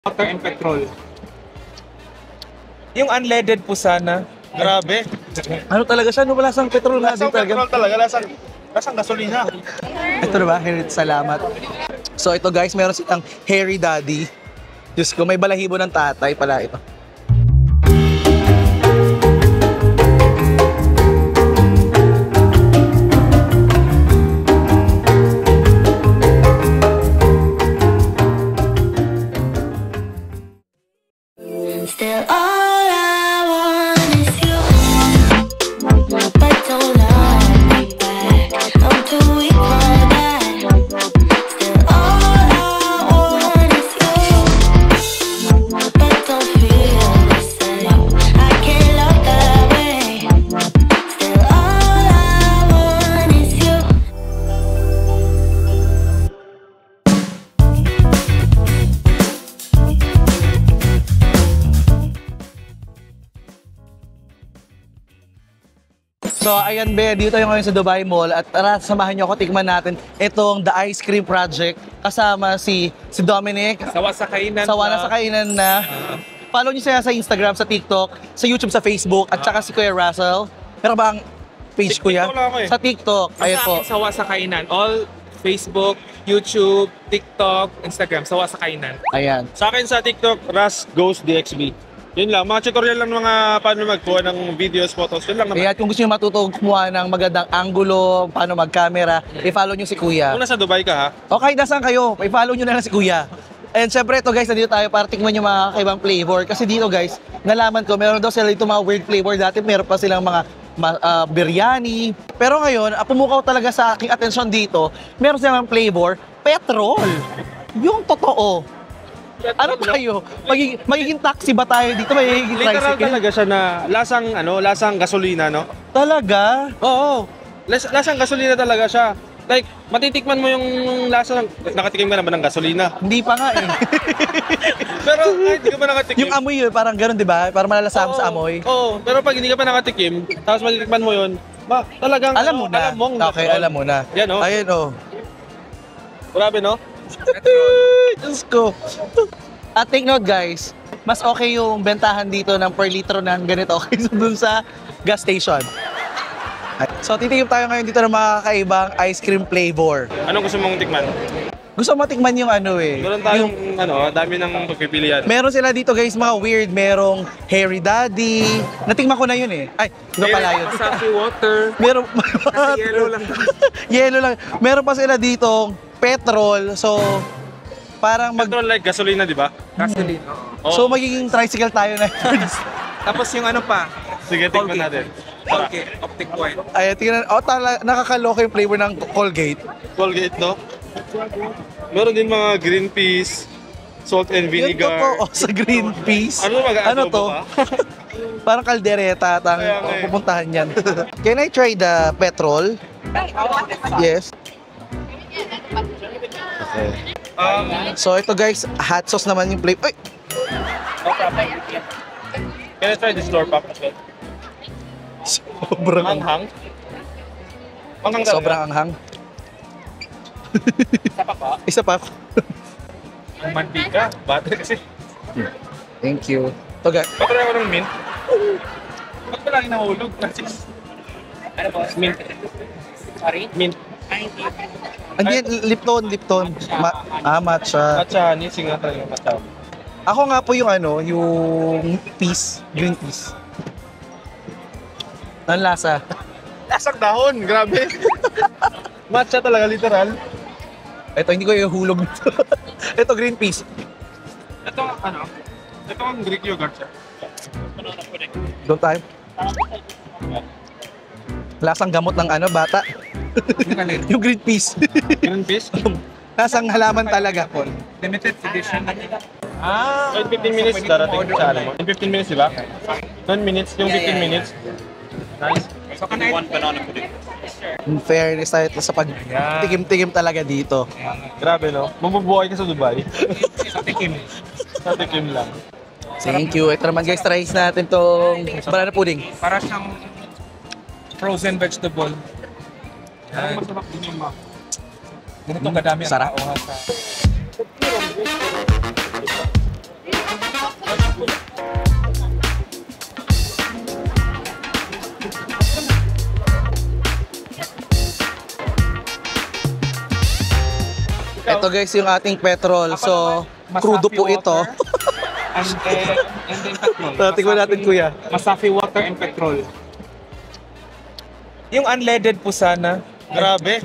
Water and petrol. Yung unleaded po sana. Grabe. Ano talaga siya? No, lasang petrol nga din Lasang talaga. petrol talaga, lasang gasolina. Ito na ba? Salamat. So ito guys, meron silang Hairy Daddy. Diyos ko, may balahibo ng tatay pala ito. Still all I want is you, but don't love me back. I'm too weak for that. Still all I want is you, but don't feel the same. I can't love that way. Still all I want is you. So ayan be, dito tayo ngayon sa Dubai Mall at tara, samahan niyo ako, tikman natin itong The Ice Cream Project kasama si Dominic. Sawa sa kainan. Sawa na sa kainan na. Follow niyo siya sa Instagram, sa TikTok, sa YouTube, sa Facebook at saka si Kuya Russell. Meron ba ang page Kuya? TikTok lang ako eh. Sa TikTok. Ayun po. Sawa sa kainan. All Facebook, YouTube, TikTok, Instagram. Sawa sa kainan. Ayan. Sa akin sa TikTok, Ras Goes DXB. Yun lang, mga tutorial lang ng mga paano magkuha ng videos, photos, yun lang naman. Kaya kung gusto niyo matuto kumuha ng magandang angulo, paano mag-camera, i-follow niyo si Kuya. Kung nasa Dubai ka ha, Okay, nasaan kayo? I-follow nyo na lang si Kuya. And syempre ito guys, nandito tayo para tikman yung mga kakaibang flavor. Kasi dito guys, nalaman ko, meron daw sila dito mga weird flavor. Dati meron pa silang mga biryani. Pero ngayon, pumukaw talaga sa aking atensyon dito, meron silang flavor, petrol. Yung totoo. Ano tayo? Magiging taxi ba tayo dito? Magiging literal tricycle? talaga siya na lasang gasolina, no? Talaga? Oo, lasang gasolina talaga siya. Like, matitikman mo yung lasa ng, nakatikim ka naman ng gasolina. Hindi pa nga eh. Pero kahit hindi ka pa nakatikim. Yung amoy yun, parang ganun, di ba? Parang malalasahan sa amoy. Oo, pero pag hindi ka pa nakatikim, tapos matitikman mo yun, talagang Alam mo na. alam mong Okay, petrol. alam mo na. Yan, oh. Ayun, oh. Grabe, no? Diyos ko. At take note guys, mas okay yung bentahan dito ng per litro ng ganito kaysa dun sa gas station. So titikim tayo ngayon dito ng mga kakaibang ice cream flavor. Anong gusto mong tikman? Gusto mo tikman yung ano eh. Meron tayong dami ng pagpipilian. Meron sila dito guys, mga weird. Merong Hairy Daddy. Natikman ko na yun eh. Ay, iba pala yun. Safi water. Meron, Kasi yellow lang. yellow lang. Meron pa sila ditong petrol. So, parang Petrol like gasolina, di ba? Gasoline. Oo. So magiging tricycle tayo na. Tapos yung ano pa? Sige, tikman Colgate. natin. Okay, optic point. Ayan, tingnan. Oh, nakakaloka yung flavor ng Colgate. Colgate, no? Meron din mga green peas, salt and Yung vinegar. totoo sa green peas. Ano Ano to? pa? Parang kaldereta at ang Kaya nga eh. pupuntahan yan. Can I try the petrol? Yes. Okay. So ito guys, hot sauce naman yung flavor. Ay! No problem. Can I try the store pack as well? Sobrang Manghang? Manghang talaga? Sobrang anghang. Isa pa pa? Isa pa. Ang mantika. Butter kasi. Thank you. Ito guys. Patry ako ng mint. Ba't ba lagi nahulog? Ano po? Mint. Sorry? Mint. Hindi, Lipton. Matcha. Matcha, honey, singa talaga matcha. Ako nga po yung yung peas, green peas. Ang lasa. Lasang dahon, grabe. Matcha talaga, literal. Ito, hindi ko ihulog nito. Ito, green peas. Ito ang Greek yogurt siya. Don't time. Lasang gamot ng bata. Yung green peas. Green peas? Lasang halaman talaga. Limited edition. So in 15 minutes, darating sa mo. In 15 minutes, di ba? 10 minutes, yung 15 minutes. Nice. So can I... One banana pudding. In fairness tayo sa pag-tikim-tikim talaga dito. Grabe, no? Mabubuhay ka sa Dubai. Sa tikim. Sa tikim lang. Thank you. Ito naman guys, try natin tong banana pudding. Para siyang frozen vegetable. Masarap din yung ganito kadami ang Sarap. tao sa... Ito guys yung ating petrol. So, Masafi crudo po ito. water. And then petrol. Tingnan natin kuya. Masafi water and petrol. Yung unleaded po sana. Grabe.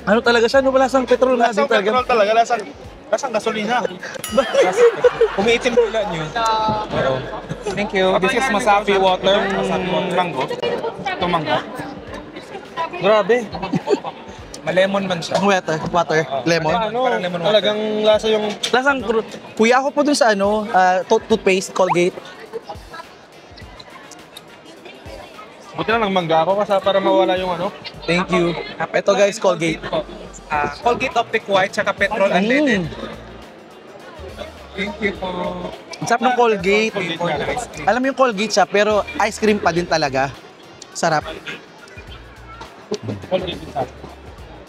Ano talaga siya? Ano ba lasang petrol na din Lasang petrol talaga? talaga, lasang gasolina. Kumiitim nila nyo. Oo. Thank you. This is Masafi water. Mango. Ito mango. Grabe. Malemon man siya. Water, lemon. Parang lemon water. Talagang lasa yung... Lasang kuya, ako po dun sa ano, toothpaste, Colgate. Buti na lang mangga ako kasi para mawala yung ano. Thank you. Ito guys, Colgate. Colgate Optic White, tsaka petrol unleaded. Thank you po. Ang sarap ng Colgate. Alam mo yung Colgate siya, pero ice cream pa din talaga. Sarap.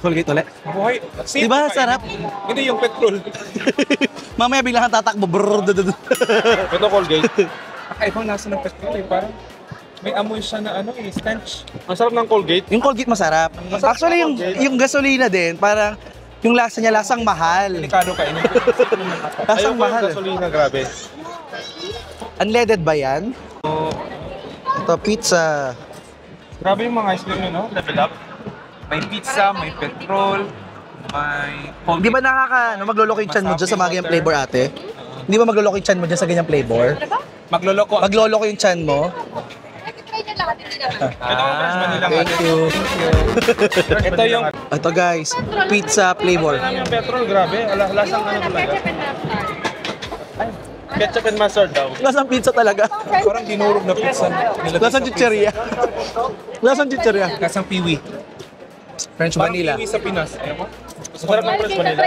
Colgate ulit. Buhay. Diba, sarap? Hindi yung petrol. Mamaya biglang kang tatakbo. Ito Colgate. Kakaibang lasa ng petrol eh. Parang may amoy siya na ano eh, stench. Ang sarap ng Colgate. Yung Colgate masarap. Actually, yung gasolina din, parang yung lasa niya lasang mahal. Delikado ka. Lasang Ayoko mahal. yung gasolina, grabe. Unleaded ba yan? Ito, pizza. Grabe yung mga ice cream nyo, no? Level up. May pizza, may petrol, may Di ba magloloko yung chan mo dyan sa mga ganyang flavor ate? Hindi ba magloloko yung chan mo dyan sa ganyang flavor? Magloloko. Magloloko yung chan mo? Ito ang fresh vanilla. Thank you. Ito yung Ito guys, pizza flavor. Yung petrol, grabe. Lasang ano talaga. Ketchup and mustard daw. Lasang pizza talaga. parang dinurog na pizza. Lasang chicheria. Lasang chicheria. Lasang piwi. French Parang vanilla. piwi sa Pinas. Ayun mo? Sarap ng fresh vanilla.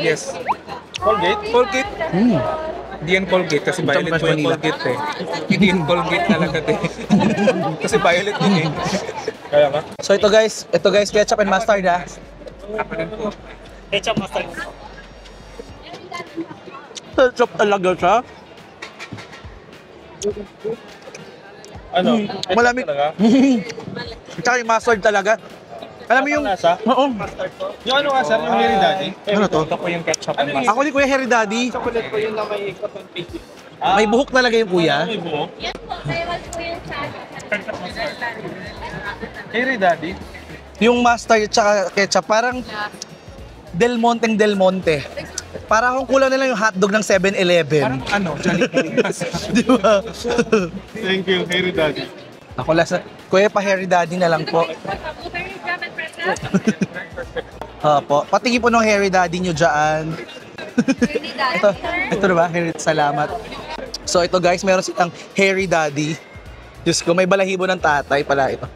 Yes. Colgate? Colgate. Hindi yan Colgate kasi violet Fresh po yung vanilla. Colgate eh. Hindi yan Colgate talaga eh. Kasi violet yun eh. Kaya nga. So ito guys, ketchup and mustard ha. Ako rin po. Ketchup talaga siya. Ano? Malamig. Talaga? Tsaka yung mustard talaga. Alam mo yung... Lasa? Oo. Yung ano nga sir, yung Harry Daddy? Ano to? Ito po yung ketchup and Ano mustard. Ako ni Kuya Harry Daddy. Chocolate po yun na may cotton paste. May buhok talaga yung kuya. May buo? Harry Daddy? Yung mustard tsaka ketchup, parang Del Monte. Para akong kulang na lang yung hotdog ng 7-Eleven. Parang ano, Jollibee. Di ba? Thank you, Harry Daddy. Ako lasa. Kuya, pa Harry Daddy na lang po. Opo. Patingin po ng Harry Daddy nyo dyan. ito na ba? Salamat. So ito guys, meron silang Harry Daddy. Diyos ko, may balahibo ng tatay pala ito.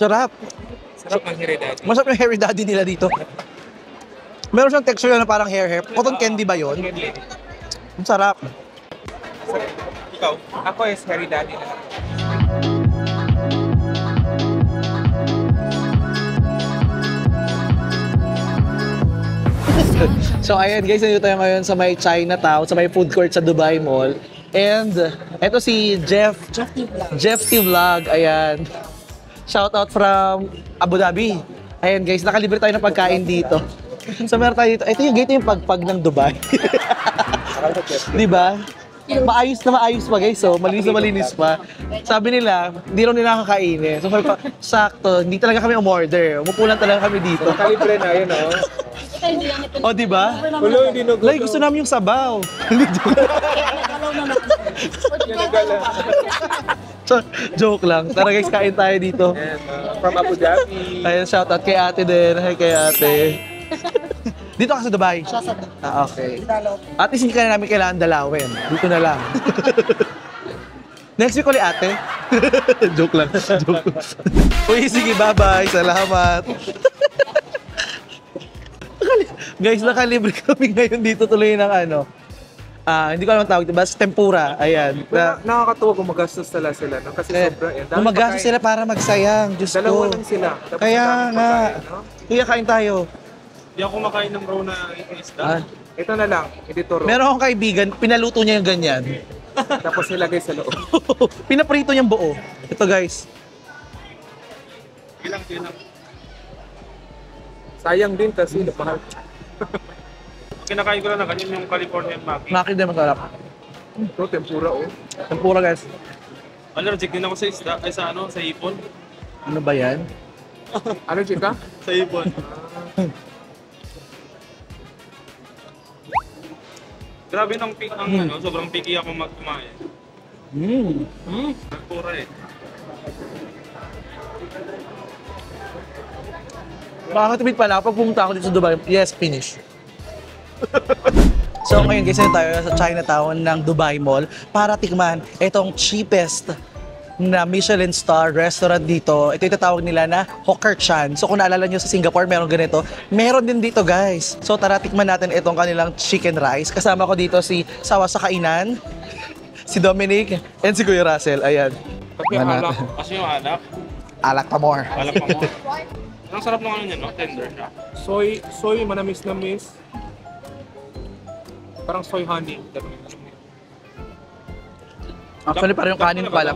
Sarap. Sarap ng Harry Daddy. Masarap yung Harry Daddy nila dito. Meron siyang texture na parang hair. Cotton candy ba yun? Ang sarap. Ikaw? Ako is Harry Daddy na lang. So ayan guys, nandito tayo ngayon sa may Chinatown, sa may food court sa Dubai Mall. And eto si Jeff T Vlog, ayan. Shout out from Abu Dhabi. Ayan guys, nakalibre tayo ng pagkain dito. So meron tayo dito. Ito yung pagpag ng Dubai. Di ba? Maayos pa guys, so malinis na malinis pa. Sabi nila, hindi raw nila kakainin. So sabi ko, sakto, hindi talaga kami umorder. Umupo lang talaga kami dito. Kalibre na yun, oh. O, di ba? Wala, hindi nagulo. Like, gusto namin yung sabaw. So, joke lang. Tara guys, kain tayo dito. From Abu Dhabi. Ayun, shoutout kay ate din. Hi kay ate. Dito ka sa Dubai? Ah, okay. At least hindi ka na namin kailangan dalawin. Dito na lang. Next week ulit ate. Joke lang. Uy, sige, bye-bye. Salamat. Guys, nakalibre kami ngayon dito tuloy ng ano. Hindi ko alam ang tawag, diba? Tempura. Ayan. Nakakatuwa kung magastos talaga sila, no? Kasi sobra yan. Gumagastos sila para magsayang. Diyos Dalawa ko. lang sila. Tapos Kaya madaming nga. pagkain, no? Kuya, kain tayo. Hindi ako kumakain ng raw na isda. Ito na lang, editoro. Meron akong kaibigan, pinaluto niya yung ganyan. Tapos nilagay sa loob. Pinaprito niyang buo. Ito guys. Ilang. Sayang din kasi mahal. Kinakain ko lang na ganyan yung Californian Maki. Maki din masarap. Ito, tempura oh. Tempura guys. Allergic din ako sa isda, ay sa ano, sa ipon. Ano ba yan? Ano, chika? Sa ipon. Grabe ang ano, sobrang picky ako kumain. Pura eh. Makakatipid pala pag pumunta ako dito sa Dubai. Yes, finish. So ngayon guys, tayo sa Chinatown ng Dubai Mall para tikman itong cheapest na Michelin star restaurant dito. Ito yung tatawag nila na Hawker Chan. So kung naalala nyo sa Singapore, meron ganito. Meron din dito guys. So tara, tikman natin itong kanilang chicken rice. Kasama ko dito si Sawa sa Kainan, si Dominic, and si Kuya Russell. Ayan. Kasi yung alak. Kasi yung alak. Alak pa more. Alak pa mo. Ang sarap ng ano niya, no? Tender siya. Soy, manamis-namis. Parang soy honey. Actually, parang yung kanin pa lang.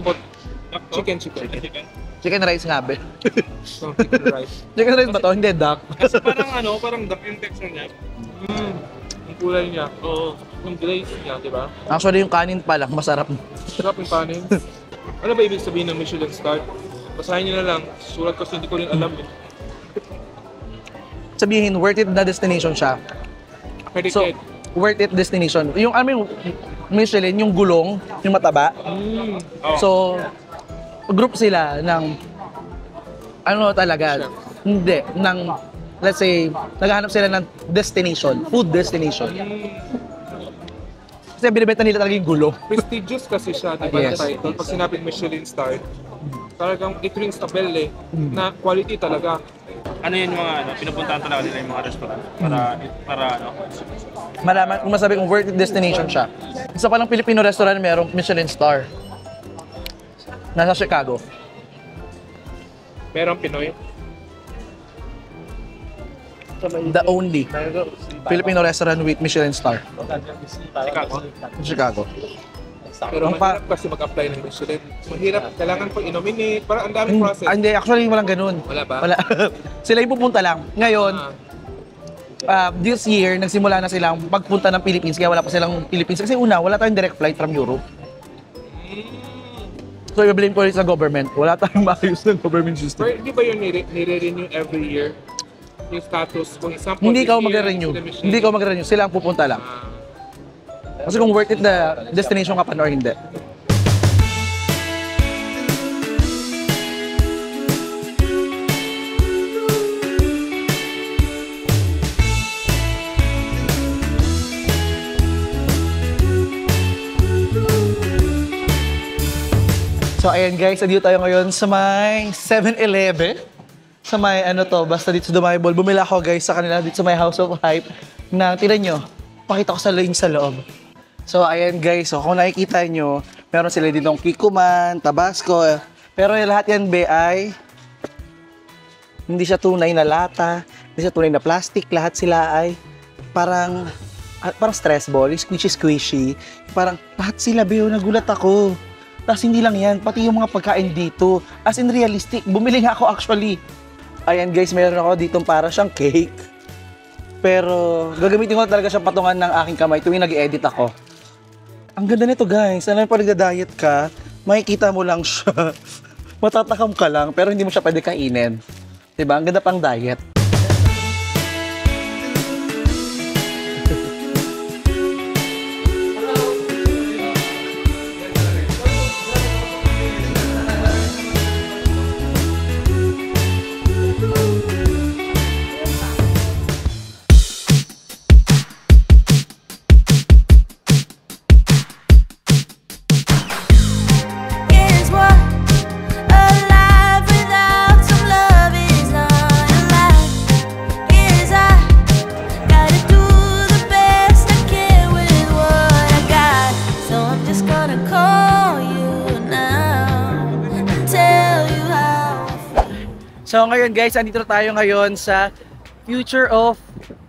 Chicken. Chicken rice nga, be. So, chicken rice. Chicken rice ba to? Hindi, duck. Kasi parang ano, parang duck yung texture niya. Yung kulay niya. Oo. Yung glaze niya, di ba? Actually, yung kanin pa lang, masarap. Sarap yung kanin. Ano ba ibig sabihin ng Michelin star? Basahin niyo na lang. Sulat ko, hindi ko rin alam eh. Sabihin, worth it na destination siya. So, Accredited. worth it destination. Yung yung Michelin, yung gulong, yung mataba. Oh. So, group sila ng ano talaga, hindi, ng, let's say, naghahanap sila ng destination, food destination. Kasi binibenta nila talaga yung gulo. Prestigious kasi siya, di ba, Yes. na title. Pag sinabing Michelin star, talagang it rings the bell eh, na quality talaga. Ano yun yung mga ano, pinupuntahan talaga nila yung mga restaurant para ano. Malaman, kung masabi kung worth it destination siya. Isa palang Filipino restaurant merong Michelin star. Nasa Chicago. Merong Pinoy. The only Filipino restaurant with Michelin star. Chicago. In Chicago. Pero Ang pa- mahirap kasi mag-apply ng Michelin. Mahirap, kailangan po i-nominate. Parang ang daming process. Hindi, actually walang ganun. Wala ba? Wala. Sila yung pupunta lang. Ngayon, this year, nagsimula na silang pagpunta ng Philippines, kaya wala pa silang Philippines. Kasi una, wala tayong direct flight from Europe. So, i-blame ko rin sa government. Wala tayong maayos ng government Pero system. hindi ba yun nire-renew every year? Yung status, kung example, Hindi this ka year, magre-renew. sila Michelin. Hindi ka magre-renew. Sila ang pupunta lang. Kasi kung worth it the destination ka pa or hindi. So ayan guys, andito tayo ngayon sa may 7-Eleven. Sa may ano to, basta dito sa Dubai Mall. Bumila ako guys sa kanila dito sa may House of Hype na tinan nyo, pakita ko sa link sa loob. So ayan guys, so kung nakikita nyo, meron sila ditong Kikuman, Tabasco. Pero lahat yan be ay hindi siya tunay na lata, hindi siya tunay na plastic. Lahat sila ay parang stress ball, squishy. Parang lahat sila be, nagulat ako. Tapos hindi lang yan, pati yung mga pagkain dito. As in realistic, bumili nga ako actually. Ayan guys, meron ako ditong para siyang cake. Pero gagamitin ko na talaga siyang patungan ng aking kamay tuwing nag-edit ako. Ang ganda nito guys, alam mo pag nagda-diet ka, makikita mo lang siya. Matatakam ka lang, pero hindi mo siya pwede kainin. Diba? Ang ganda pang diet. Guess what? A life without some love is not a life. Guess I gotta do the best I can with what I got. So I'm just gonna call you now and tell you how I feel. So ngayon guys, andito na tayo ngayon sa Future of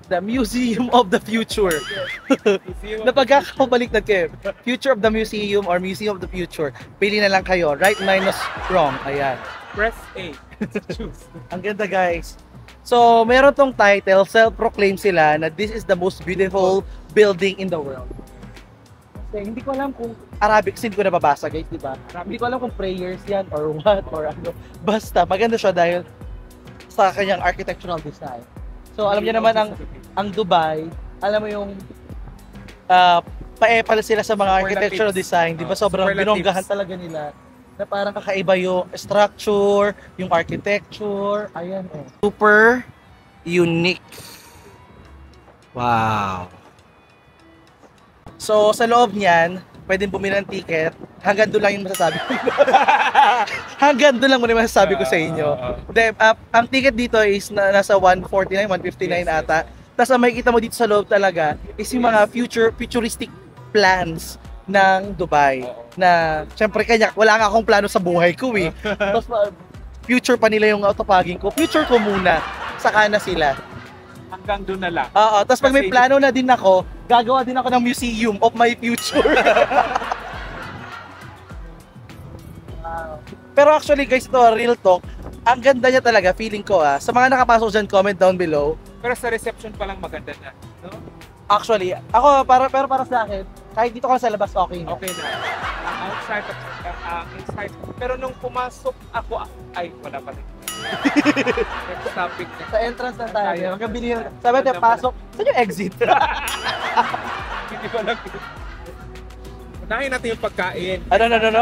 the Museum of the Future. Napagkakabaliktad kayo. Future of the Museum or Museum of the Future. Pili na lang kayo. Right minus wrong. Ayan. Press A. Choose. Ang ganda guys. So, meron tong title, self-proclaim sila na this is the most beautiful building in the world. Kasi hindi ko alam kung Arabic, kasi hindi ko nababasa guys, di ba? Hindi ko alam kung prayers yan or what or ano. Basta, maganda siya dahil sa kanyang architectural design. So, alam niyo naman ang Dubai, alam mo yung paepal sila sa mga architectural design, di ba? Sobrang binonggahan talaga nila na parang kakaiba yung structure, yung architecture, ayan oh. Super unique. Wow. So, sa loob niyan, pwedeng bumili ng ticket. Hanggang doon lang yung masasabi ko. Hanggang doon lang muna yung masasabi ko sa inyo. Then, ang ticket dito is nasa 149, 159 ata. Tapos ang makikita mo dito sa loob talaga is yung mga futuristic plans ng Dubai. Na, syempre kanya, wala nga akong plano sa buhay ko eh. Tapos future pa nila yung autopaging ko. Future ko muna. Saka na sila. Hanggang doon na lang. Oo, tapos pag may plano na din ako, gagawa din ako ng museum of my future. Pero actually guys, ito real talk. Ang ganda niya talaga, feeling ko sa mga nakapasok dyan, comment down below. Pero sa reception pa lang maganda na. No? Actually, ako, pero para sa akin, kahit dito ka sa labas, okay na. Okay na. Outside, inside. Pero nung pumasok ako, ay, wala pa rin. Next topic. Sa entrance na tayo. Hanggang binili. Sabi natin, pasok. Saan yung exit? Hindi ko alam. Unahin natin yung pagkain. Ano?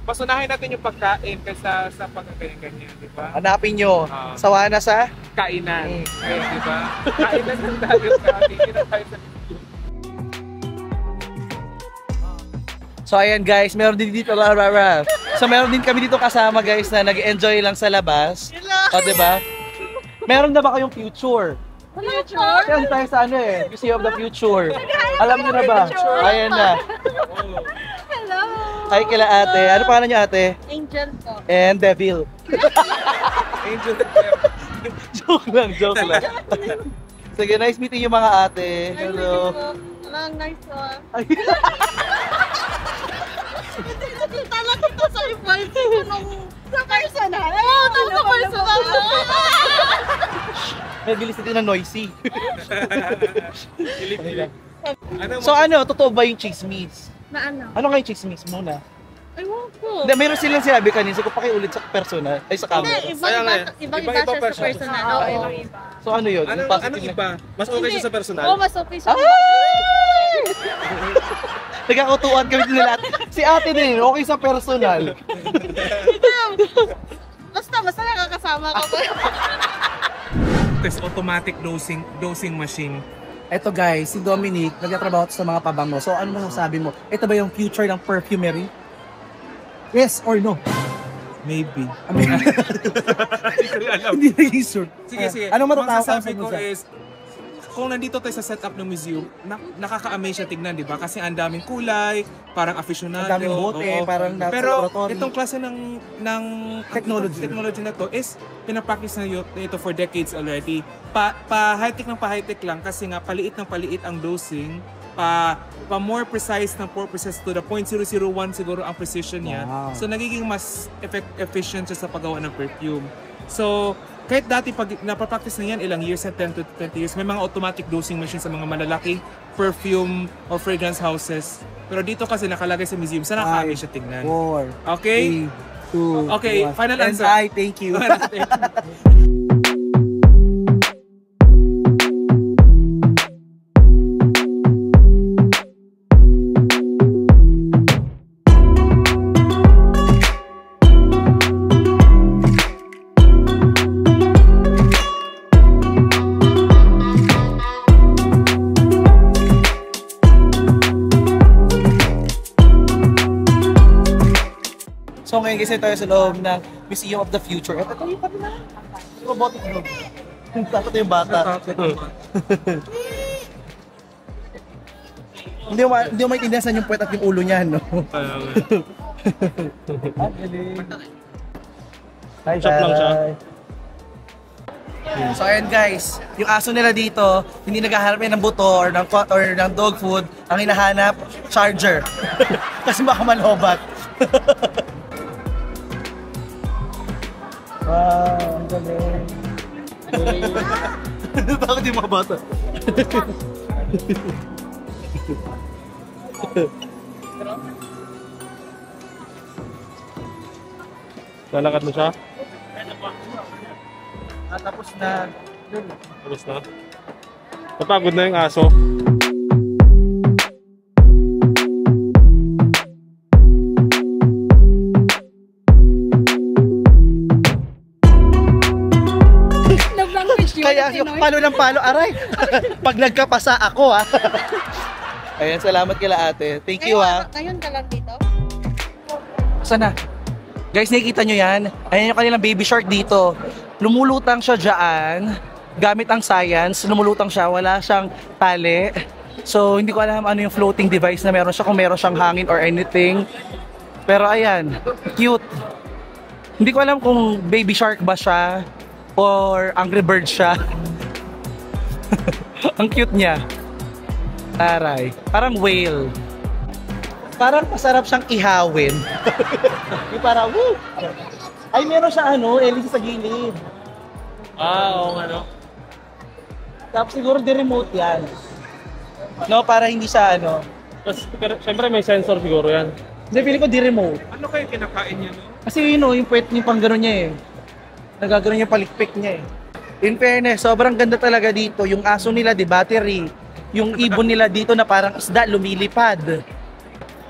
Mas unahin natin yung pagkain kaysa sa pagkaganyan-ganyan, di ba? Hanapin nyo. Sawa na sa? Kainan. Ayun, di ba? Kainan ng tayo sa ating. Tayo sa So ayan guys, meron din dito So meron din kami dito kasama guys na nag-enjoy lang sa labas. O diba? Meron na ba kayong future? Future? Kasi tayo sa Museum of the Future. Alam niyo na ba? Ayan na. Hello! Ay kila ate. Ano pangalan niyo ate? Angel po. And Devil. Angel. Joke lang. Sige, nice meeting yung mga ate. Hello. Walang nice one. Ay. Hindi nakita lang kita sa FYP ko nung sa personal. Oo, sa personal. May bilis natin ng noisy. So totoo ba yung chismis? Na ano? Ano nga yung chismis muna? Ewan ko. Hindi, mayroon silang sinabi kanina. So, pakiulit sa personal. Ay, sa camera. Hindi, ibang-iba siya sa personal. Oo, ibang-iba. So, ano yun? Anong iba? Mas okay siya sa personal? Oo, mas okay siya. Nagkakutuan kami din nila. Si ate din, okay sa personal. Basta, nakakasama ka pa. This automatic dosing machine. Eto guys, si Dominic, nagtatrabaho sa mga pabango. So, ano masasabi mo? Ito ba yung future ng perfumery? Yes or no? Maybe. Hindi naging sure. Sige. Ano masasabi ko is, kung nandito tayo sa setup ng museum, nakaka-amaze siya tignan, di ba? Kasi ang daming kulay, parang aficionado. Ang daming bote, parang nasa Pero laboratory. itong klase ng technology na to is pinapractice na ito for decades already. Pa-high-tech ng pa-high-tech lang kasi nga paliit ng paliit ang dosing. Pa more precise ng 4% to the 0.001 siguro ang precision niya. Wow. So nagiging mas efficient siya sa paggawa ng perfume. So kahit dati pag napapractice na yan ilang years, 10 to 20 years, may mga automatic dosing machine sa mga malalaking perfume or fragrance houses. Pero dito kasi nakalagay sa museum, sana kami siya tingnan. 4, Okay? 3, 2, Okay, 1. final answer. And thank you. So ngayon kasi tayo sa loob ng Museum of the Future. Ito yung kabila. Robotic dog. Takot yung bata. Hindi mo maintindihan saan yung puwet at yung ulo niya, no? Hi, Shop lang siya. So ayan guys, yung aso nila dito, hindi naghahanap yan ng buto or ng dog food. Ang hinahanap, charger. Kasi baka malobat. Wow, ang galing. Bakit yung mga bata? Lalakad mo siya? Tapos na. Tapos na. Napagod na yung aso. Love language yun. Kaya yung palo ng palo, aray. Pag nagkapasa ako ha. Ayan, salamat kila ate. Thank you ha. Ngayon ka lang dito? Sana. Guys, nakikita nyo yan? Ayan yung kanilang baby shark dito. Lumulutang siya dyan. Gamit ang science, lumulutang siya. Wala siyang tali. So, hindi ko alam ano yung floating device na meron siya. Kung meron siyang hangin or anything. Pero ayan, cute. Hindi ko alam kung baby shark ba siya or Angry Bird siya. Ang cute niya. Taray. Parang whale. Parang masarap siyang ihawin. Yung parang, woo! Ay, meron siya hélice sa gilid. Oo, ano? Tapos siguro di-remote yan. No, para hindi siya Pero syempre may sensor siguro yan. Hindi, feeling ko di-remote. Ano kayo kinakain niya, no? Kasi yung puwet, yung pang gano'n niya eh. Nagagano'n yung palikpik niya eh. In fairness, sobrang ganda talaga dito. Yung aso nila, di battery. Yung ibon nila dito na parang isda, lumilipad.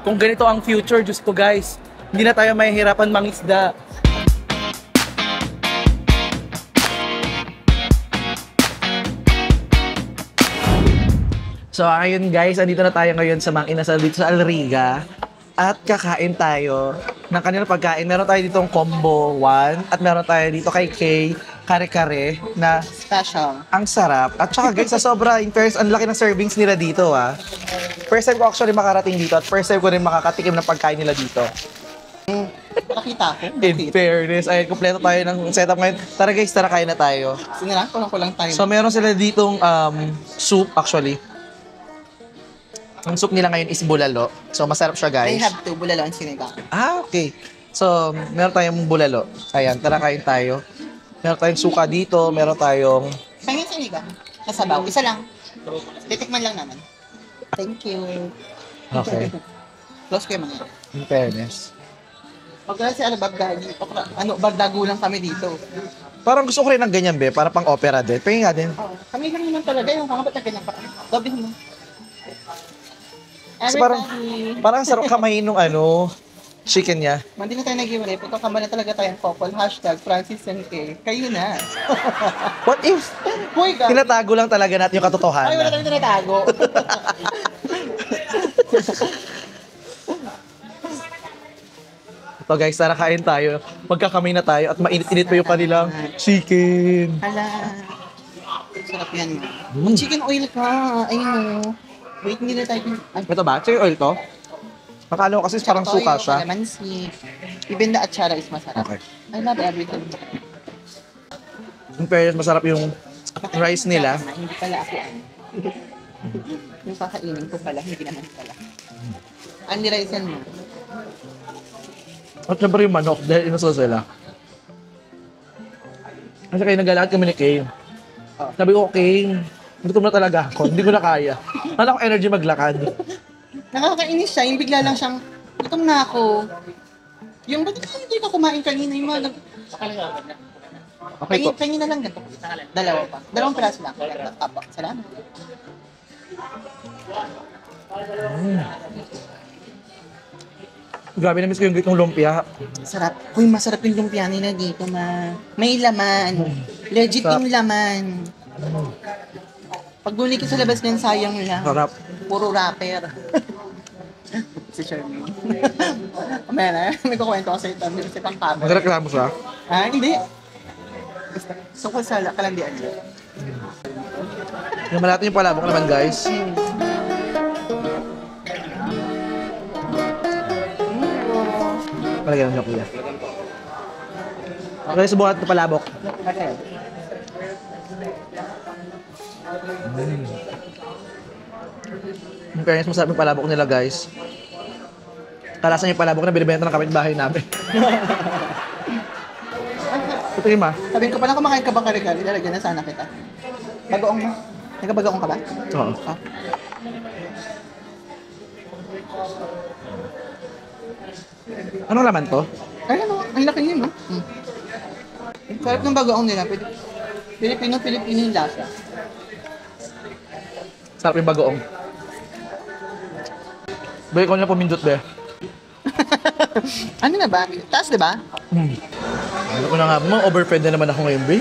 Kung ganito ang future, Diyos ko guys, hindi na tayo mahihirapan mangisda. So ayun guys, andito na tayo ngayon sa Mang Inasal dito sa Alriga. At kakain tayo ng kanilang pagkain. Meron tayo ditong combo 1 at meron tayo dito kay Kay kare-kare na Special. ang sarap. At saka guys, sa sobra, in fairness, ang laki ng servings nila dito ah. First time ko actually makarating dito at first time ko rin makakatikim ng pagkain nila dito. Nakita ko. In fairness, ay kompleto tayo ng setup ngayon. Tara guys, tara kain na tayo. Sinira, kulang tayo. So meron sila ditong soup actually. Ang soup nila ngayon is bulalo. So masarap siya guys. They have to, bulalo ang sinigang. Ah, okay. So, meron tayong bulalo. Ayan, tara kain tayo. Meron tayong suka dito, meron tayong... Saan yung sinigang? Kasabaw. Isa lang. Titikman lang naman. Thank you. Okay. Close ko yung mga. In fairness. Pag kasi bagdago lang kami dito. Parang gusto ko rin ng ganyan, be. Para pang opera din. Pahing nga din. Kami lang naman talaga yung mga ba't na ganyan pa. Gabi mo. So, parang sarap kamayin nung chicken niya. Hindi na tayo nag-iwalay. Punta ka na talaga tayong couple. #Francis and Kay. Kayo na. What if? Boy ka. Tinatago lang talaga natin yung Ay, wala katotohanan. tayong tinatago. Ito guys, tara kain tayo. Magkakamay na tayo at mainit-init pa yung kanilang chicken. Hala. Sarap yan. Chicken oil ka. Ayun o. Wait, hindi na tayo. Ay, Ito ba? Chicken oil to? Makalo kasi parang suka toyo, siya. kalamansi. Even the atsara is masarap. Okay. I love everything. In fairness, masarap yung rice nila. Hindi pala ako. Yung kakainin ko pala, hindi naman pala. Andy rice yan mo. At syempre yung manok dahil inasal sila. Kasi kayo naglalakad kami ni Kay. Sabi ko, Kay, gutom na talaga ako. Hindi ko na kaya. Wala akong energy maglakad. Nakakainis siya, yung bigla lang siyang, gutom na ako. Yung, ba't hindi ka kumain kanina? Yung mga Okay po. Pahingin na lang ganito. Dalawa pa. Dalawang piraso lang. Apo, salamat. Grabe na miss ko yung gitong lumpia. Sarap. Uy, masarap yung lumpia nila dito, ma. May laman. Legit Sarap. yung laman. Pag bumili ka sa labas niyan, sayang lang. Sarap. Puro rapper. Si Sherman. Mamaya na, may kukwento ko sa ito. May kasi pang camera. Magreklamo siya. Ah, hindi. Basta, sukol sa kalandian niya. Yung natin yung palabok naman guys. Palagyan niyo kuya. Okay, subukan natin yung palabok. Okay. Yung fairness, masarap yung palabok nila guys. Kalasan yung palabok na binibenta ng kapitbahay namin. Ito yung ma. Sabihin ko pala kumakain ka ba kare-kare? Lalagyan na sana kita. Bagoong mo. Nagka-bagoong ka ba? Oo. Ah. Anong laman to? Ay, ano? Ang laki yun, no? Sarap ng bagoong nila. Pilipino-Pilipino yung lasa. Sarap yung bagoong. Balik ko na pumindot, be. Ano na ba? Taas, di ba? Ano ko na nga, overfed na naman ako ngayon, be.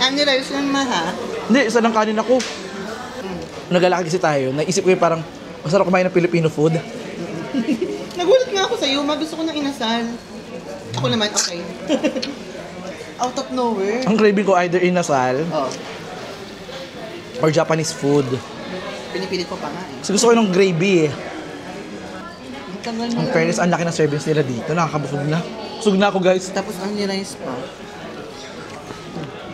Ano rice lang ma, ha? Hindi, isa lang kanin ako. Naglalaki kasi tayo, naisip ko yung parang masarap kumain ng Filipino food. Nagulat nga ako sa'yo, ma. Gusto ko ng inasal. Ako naman, okay. Out of nowhere. Ang craving ko either inasal Oh, or Japanese food. pinipilit ko pa nga eh. Kasi gusto ko ng gravy eh. Ang tagal na Ang lang. fairness, ang laki ng servings nila dito. Nakakabusog na. Busog na ako, guys. Tapos only rice pa.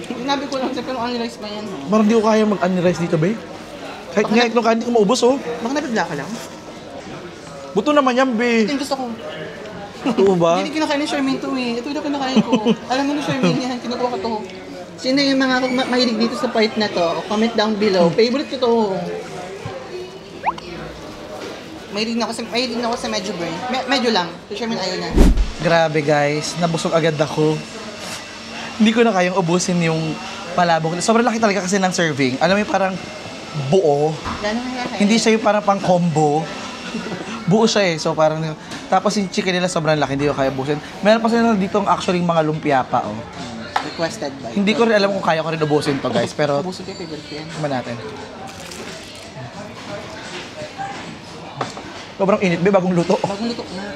Sinabi ko lang sa pero only rice pa yan, ha? Parang di ko kaya mag-unrice dito, be. Kahit nga itong kanin ko maubos, oh. Baka nabigla ka lang? Buto naman yan, be. Ito yung gusto ko. Ito ba? Hindi kinakain ni Charmaine to eh. Ito yung kinakain ko. Alam mo ni Charmaine yan, kinukuha ko to. Sino yung mga mahilig dito sa part na to? Comment down below. Favorite ko to. Mahilig na ako sa medyo burn. Medyo lang. Si Charmaine ayaw na. Grabe, guys. Nabusog agad ako. Hindi ko na kayang ubusin yung palabok. Sobrang laki talaga kasi ng serving. Alam mo yung parang buo. Gano'n nga kaya? Hindi siya yung parang pang combo. Buo siya eh. So parang, tapos yung chicken nila sobrang laki, hindi ko kaya ubusin. Meron pa sila dito actually mga lumpia pa, oh. Requested by. Hindi ko rin alam kung kaya ko rin ubusin to, guys. Pero, Puso kayo favorite ko yan. naman natin. Sobrang init, be, bagong luto. Bagong luto na.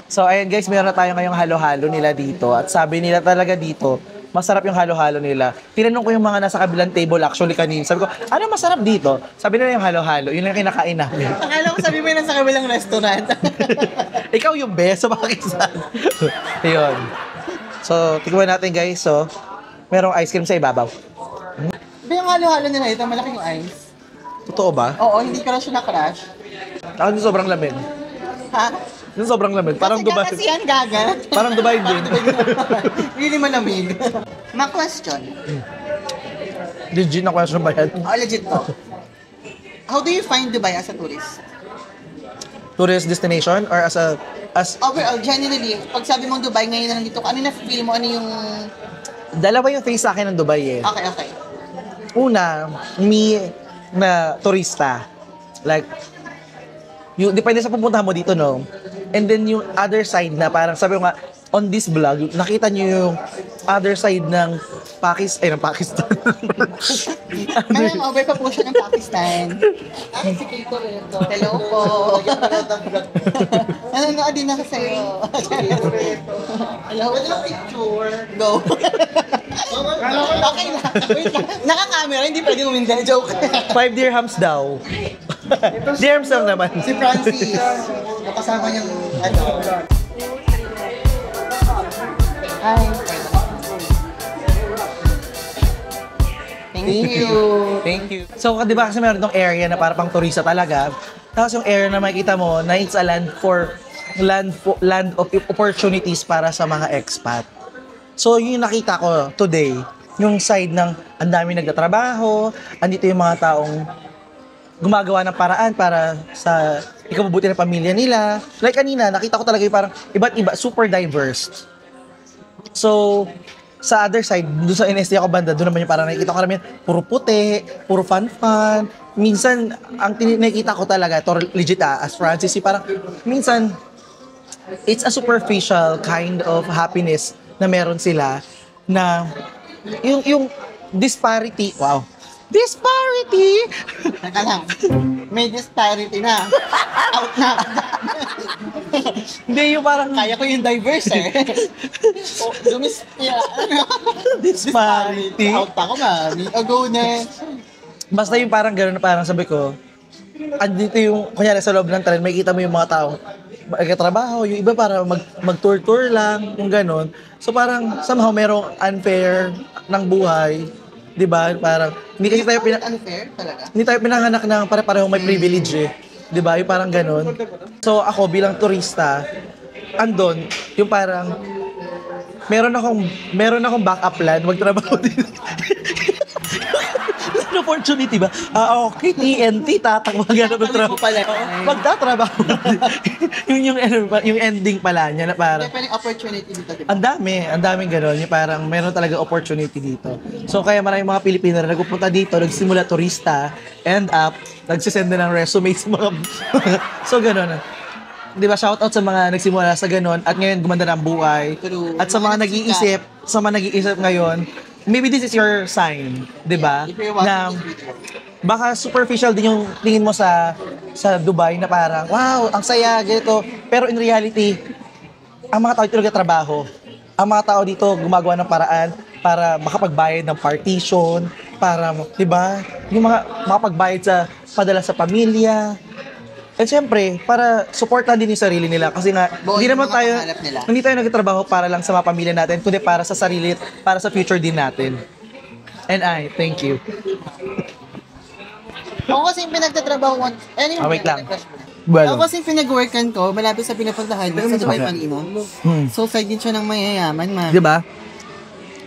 So, ayun guys, meron na tayo ngayong halo-halo nila dito. At sabi nila talaga dito, masarap yung halo-halo nila. Tinanong ko yung mga nasa kabilang table actually kanina. Sabi ko, ano masarap dito? Sabi nila yung halo-halo. Yun lang yung kinakain namin. Akala ko sabi mo yun sa kabilang restaurant. Ikaw yung best sa pakisan. Ayun. So, tignan natin guys. So, merong ice cream sa ibabaw. Ba yung halo-halo nila ito, malaking ice. Totoo ba? Oo, hindi ko na siya na-crush. Ako yung sobrang lamig. Ha? Yung sobrang lamig. Parang Dubai. Kasi yan, gaga. Parang Dubai din. Really malamig. Ma-question. Legit na question ba yan? Oh, legit to. How do you find Dubai as a tourist? Tourist destination or as Overall, generally, pag sabi mong Dubai, ngayon na nandito ka, ano na-feel mo? Ano yung... dalawa yung face sa akin ng Dubai eh. Okay. Una, me na turista. Like, yung, depende sa pupuntahan mo dito, no? And then yung other side na parang sabi ko nga, on this vlog, nakita nyo yung other side ng Pakistan. May over pa po siya ng Pakistan. Ay, si Kiko Reto. Hello po. Nanonood din ako sa'yo. Hello. Wala picture. Go. Okay na. Wait lang. Naka-camera, hindi pwede umindi. Joke. 5 dirhams daw. Dirhams lang naman. Si Francis. Nakasama niyang ano. Hi. Thank you. Thank you. So, di ba kasi meron tong area na para pang turista talaga. Tapos yung area na makikita mo na it's a land of opportunities para sa mga expat. So, yung nakita ko today, yung side ng ang dami nagtatrabaho, andito yung mga taong gumagawa ng paraan para sa ikabubuti ng pamilya nila. Like kanina, nakita ko talaga yung parang iba't iba, super diverse. So, sa other side, doon sa NST ako banda, doon naman yung parang nakikita ko karamihan, puro puti, puro fun. Minsan, ang nakikita ko talaga, to legit as Francis, parang minsan, it's a superficial kind of happiness na meron sila na yung disparity, wow. Disparity! Teka lang. May disparity na. Out na. Hindi yung parang Kaya ko yung diverse eh. Yeah. disparity. Out ako, mami. Go na. Basta yung parang gano'n, parang sabi ko, andito yung, kunyari sa loob ng tren, makikita mo yung mga taong magkatrabaho, yung iba para mag-tour-tour lang, yung gano'n. So parang somehow merong unfair ng buhay, di ba? Parang, hindi kasi tayo Unfair talaga. hindi tayo pinanganak ng pare-parehong may privilege eh. Di ba? Yung parang gano'n. So ako bilang turista, andon, yung parang meron akong backup plan, magtrabaho dito. Ano opportunity ba? Okay, TNT, tatakbo gano'n ng trabaho. Magtatrabaho. yung ending pala niya na parang, Pwede opportunity dito, diba? ang daming gano'n. Yung parang meron talaga opportunity dito. So kaya maraming mga Pilipino na nagpupunta dito, nagsimula turista, end up, nagsisend na ng resume sa mga... So gano'n. Di ba, shoutout sa mga nagsimula sa gano'n at ngayon gumanda na ang buhay. True. At sa mga nag-iisip ngayon, maybe this is your sign, di ba? If you're watching Na this video. baka superficial din yung tingin mo sa Dubai na parang, wow, ang saya, ganito. Pero in reality, ang mga tao dito nagtatrabaho. Ang mga tao dito gumagawa ng paraan para makapagbayad ng partition, para, di ba? Yung mga makapagbayad sa padala sa pamilya. At syempre, para supportan din yung sarili nila. Kasi nga, Buo hindi yung naman mga tayo, pangarap nila. hindi tayo nagtatrabaho para lang sa mga pamilya natin, kundi para sa sarili, para sa future din natin. And thank you. Ako kasi yung pinagtatrabaho ko, anyway, Wait lang. Ako kasi yung pinag-workan ko, malapit sa pinapuntahan ko sa Dubai Panginoon. So, side din siya ng mayayaman, man. Di ba?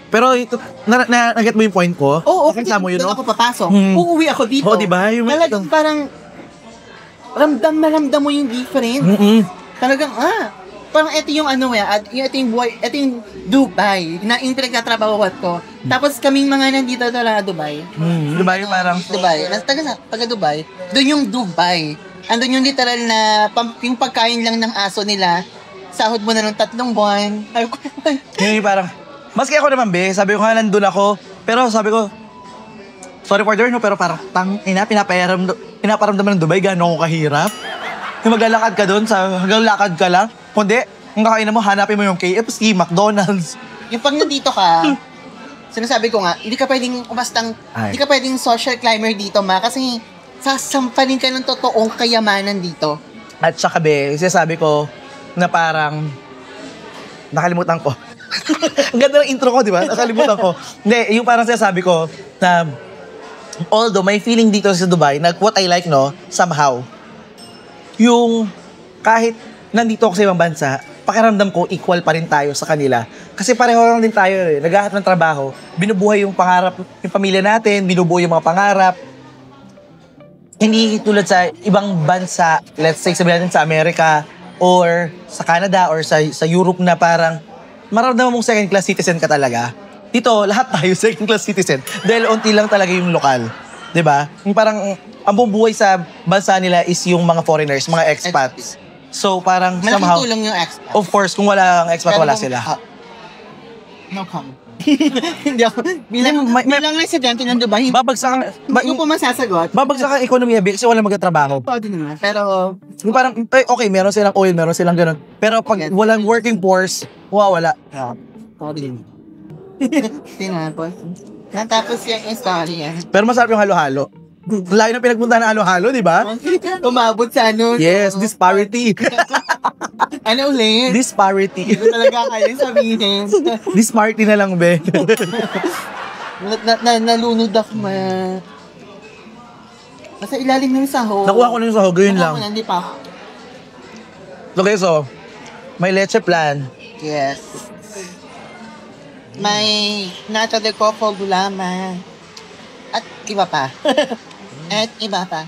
Pero ito, na-get mo yung point ko? Oo, okay. Nakita mo yun, Doon no? ako papasok. Hmm. Uuwi ako dito. Oo, di ba? Yung- Talagang parang, ramdam na ramdam mo yung difference. Talagang, parang ito yung ano ito yung buhay, ito yung Dubai, na yung pinagtatrabahuan ko. Tapos kaming mga nandito talaga Dubai. Di ba yung parang... Dubai, taga Dubai. Doon yung Dubai. Andun yung literal na, yung pagkain lang ng aso nila, sahod mo na ng 3 buwan. Ay, Yung parang... Maski ako naman, be, sabi ko nga nandun ako, pero sabi ko, sorry for the no, pero parang pinaparamdaman ng Dubai, gano'n ako kahirap. Yung maglalakad ka doon, hanggang lakad ka lang. Kundi, ang kakainin mo, hanapin mo yung KFC, McDonald's. yung pag nandito ka, sinasabi ko nga, hindi ka pwedeng Ay. hindi ka pwedeng social climber dito, kasi sasampaling ka ng totoong kayamanan dito. At saka, be, sinasabi ko na parang, nakalimutan ko. Ang ganda ng intro ko, di ba? Nakalimutan ko. Hindi, yung parang sinasabi ko na, although may feeling dito sa Dubai, na what I like, no, somehow, yung kahit nandito ako sa ibang bansa, pakiramdam ko equal pa rin tayo sa kanila. Kasi pareho lang din tayo eh. Naghahanap ng trabaho, binubuhay yung pangarap, yung pamilya natin, binubuhay yung mga pangarap. Hindi tulad sa ibang bansa, let's say sabihin natin sa Amerika, or sa Canada, or sa Europe na parang maramdaman mong second class citizen ka talaga. Dito, lahat tayo second class citizen. Dahil unti lang talaga yung lokal. 'Di ba? Yung parang ang bumubuhay sa bansa nila is yung mga foreigners, mga expats. So parang Malaking somehow, tulong yung expat. of course, kung wala ang expat, Pero wala kung- sila. No comment. Hindi ako. Bilang residente ng Dubai, Babagsak ang, hindi ko po masasagot. babagsak ang ekonomiya kasi wala magtatrabaho. Pwede naman. Pero, Yung parang, okay, meron silang oil, meron silang ganun. Pero pag walang working force, wala. pwede. Tinapos. Natapos yung story yan. Pero masarap yung halo-halo. Layo na pinagpuntahan ng halo-halo, di ba? Umabot sa ano. Yes, disparity. Ano ulit? Disparity. Ito talaga kayo sabihin. Disparity na lang, be. Nalunod ako nasa ilalim ng sahog. Nakuha ko na yung sahog, yun Nakuha lang. ko na, hindi pa. Okay, so, may leche plan. Yes. May nata de coco gulama. At iba pa. At iba pa.